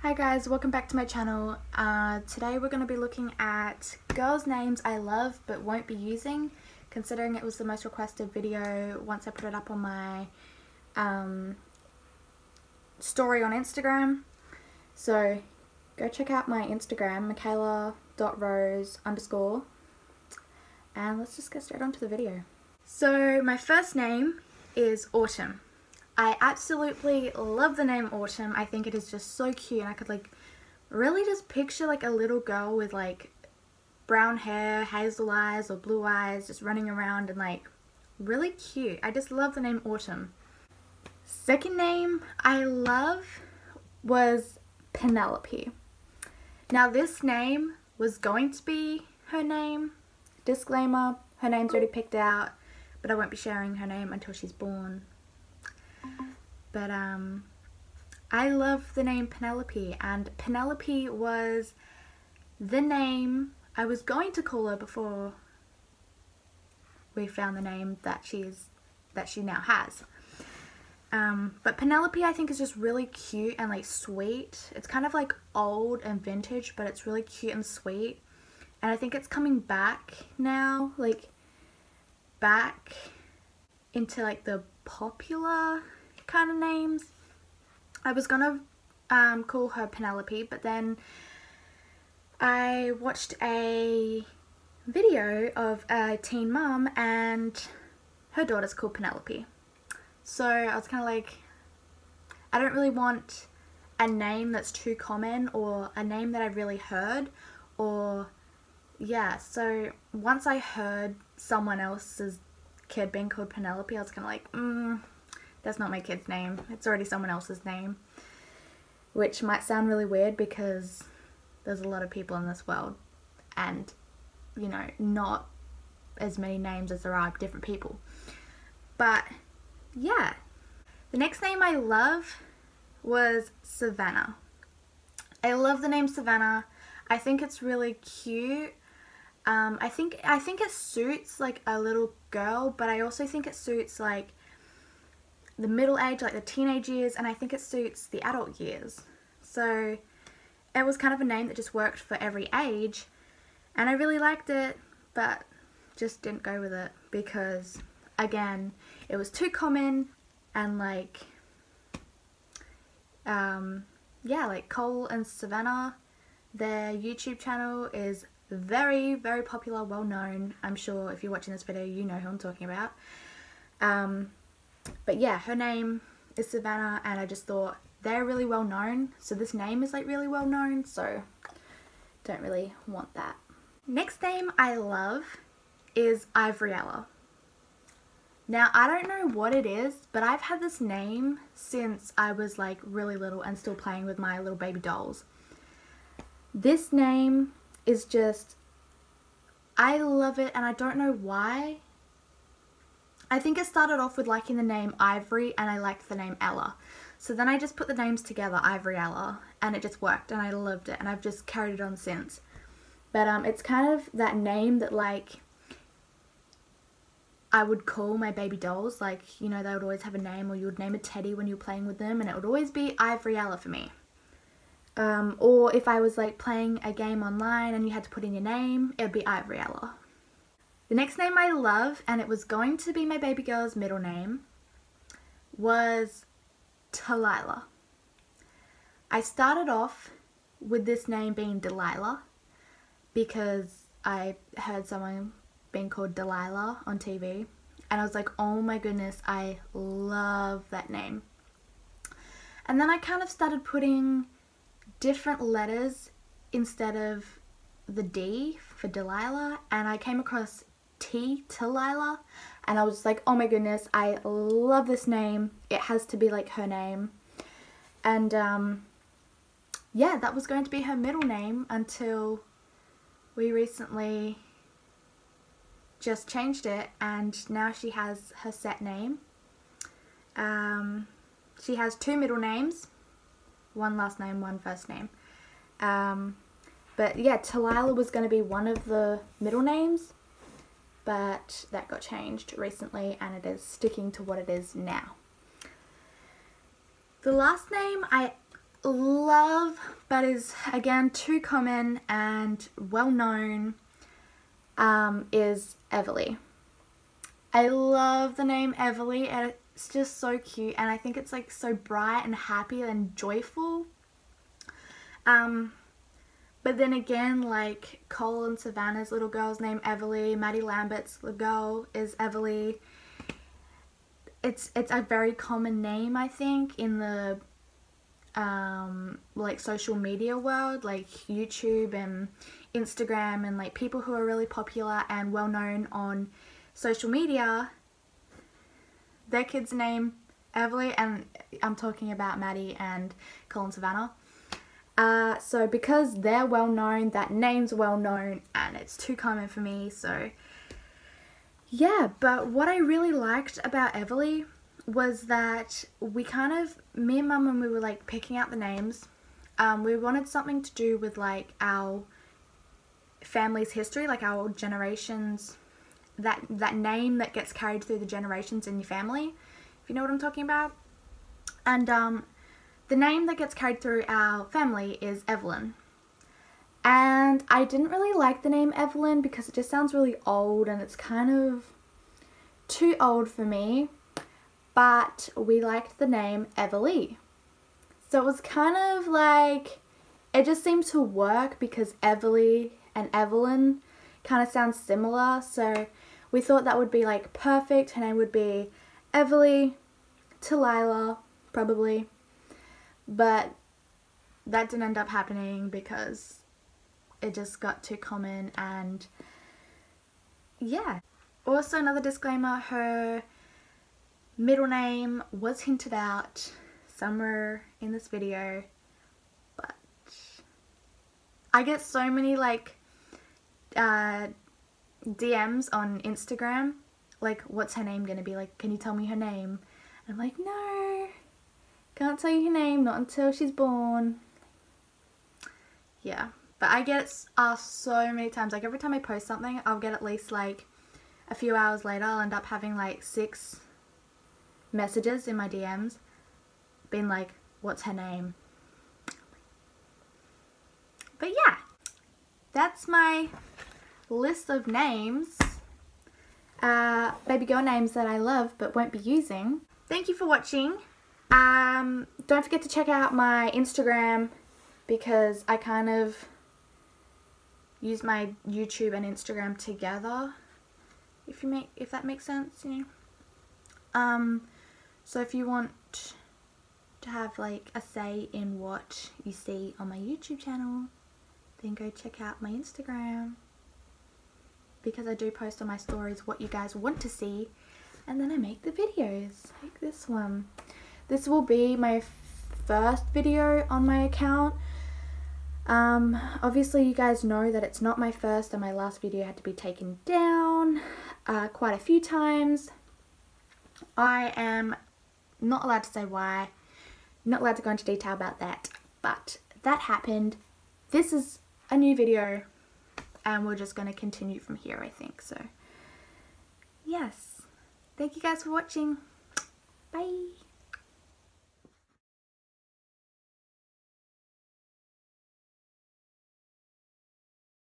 Hi guys, welcome back to my channel. Today we're going to be looking at girls' names I love but won't be using, considering it was the most requested video once I put it up on my story on Instagram. So go check out my Instagram, michaela.rose_, and let's just get straight onto the video. So my first name is Autumn. I absolutely love the name Autumn. I think it is just so cute, and I could really just picture a little girl with brown hair, hazel eyes or blue eyes just running around and really cute. I just love the name Autumn. Second name I love was Penelope. Now this name was going to be her name. Disclaimer, her name's already picked out, but I won't be sharing her name until she's born. But I love the name Penelope, and Penelope was the name I was going to call her before we found the name that she now has. But Penelope I think is just really cute and sweet. It's kind of old and vintage, but it's really cute and sweet. And I think it's coming back now, back into the popular kind of names. I was gonna call her Penelope, but then I watched a video of a teen mum and her daughter's called Penelope. So I was kind of I don't really want a name that's too common or a name that I've really heard, or yeah, so once I heard someone else's kid being called Penelope, I was kind of that's not my kid's name. It's already someone else's name. Which might sound really weird because there's a lot of people in this world and, you know, not as many names as there are different people. But, yeah. The next name I love was Savannah. I love the name Savannah. I think it's really cute. I think it suits a little girl, but I also think it suits the middle age, the teenage years, and I think it suits the adult years. So it was kind of a name that just worked for every age, and I really liked it, but just didn't go with it because, again, it was too common, and yeah, Cole and Savannah, their YouTube channel is very, very popular, well known. I'm sure if you're watching this video you know who I'm talking about. But yeah, her name is Savannah, and I just thought they're really well known, so this name is really well known, so don't really want that. Next name I love is Ivriella. Now I don't know what it is, but I've had this name since I was really little and still playing with my little baby dolls. This name is just, I love it, and I don't know why. I think it started off with liking the name Ivory, and I liked the name Ella. So then I just put the names together, Ivriella, and it just worked, and I loved it, and I've just carried it on since. But it's kind of that name that I would call my baby dolls. You know, they would always have a name, or you would name a teddy when you were playing with them, and it would always be Ivriella for me. Or if I was playing a game online and you had to put in your name, it would be Ivriella. The next name I love, and it was going to be my baby girl's middle name, was Talila. I started off with this name being Delilah because I heard someone being called Delilah on TV, and I was like, oh my goodness, I love that name. And then I kind of started putting different letters instead of the D for Delilah, and I came across Talila, and I was like, oh my goodness, I love this name. It has to be her name. And yeah, that was going to be her middle name until we recently just changed it, and now she has her set name. She has 2 middle names, 1 last name, 1 first name. But yeah, Talila was going to be one of the middle names, but that got changed recently, and it is sticking to what it is now. The last name I love, but is again too common and well known, is Everly. I love the name Everly, and it's just so cute, and I think it's like so bright and happy and joyful. But then again, like Cole and Savannah's little girl's name Everly, Maddie Lambert's little girl is Everly. It's a very common name, I think, in the like social media world, like YouTube and Instagram, and like people who are really popular and well known on social media, their kid's name Everly, and I'm talking about Maddie and Cole and Savannah. So because they're well known, that name's well known, and it's too common for me, so yeah. But what I really liked about Everly was that we kind of, me and Mum, when we were like picking out the names, we wanted something to do with like our family's history, like our generations, that name that gets carried through the generations in your family, if you know what I'm talking about. And the name that gets carried through our family is Evelyn. And I didn't really like the name Evelyn because it just sounds really old, and it's kind of too old for me. But we liked the name Everly. So it was kind of like, it just seemed to work because Everly and Evelyn kind of sound similar. So we thought that would be like perfect. Her name would be Everly Talila, probably. But that didn't end up happening because it just got too common, and yeah. Also, another disclaimer, her middle name was hinted out somewhere in this video, but I get so many like DMs on Instagram, like, what's her name gonna be, like, can you tell me her name? And I'm like, no, can't tell you her name, not until she's born. Yeah, but I get asked so many times, like every time I post something, I'll get at least like a few hours later, I'll end up having like 6 messages in my DMs being like, what's her name? But yeah, that's my list of names, baby girl names that I love but won't be using. Thank you for watching. Don't forget to check out my Instagram, because I kind of use my YouTube and Instagram together, if that makes sense, you know. So if you want to have like a say in what you see on my YouTube channel, then go check out my Instagram, because I do post on my stories what you guys want to see, and then I make the videos like this one. This will be my first video on my account. Obviously you guys know that it's not my first, and my last video had to be taken down quite a few times. I am not allowed to say why, not allowed to go into detail about that, but that happened. This is a new video, and we're just going to continue from here, I think. So yes, thank you guys for watching. Bye.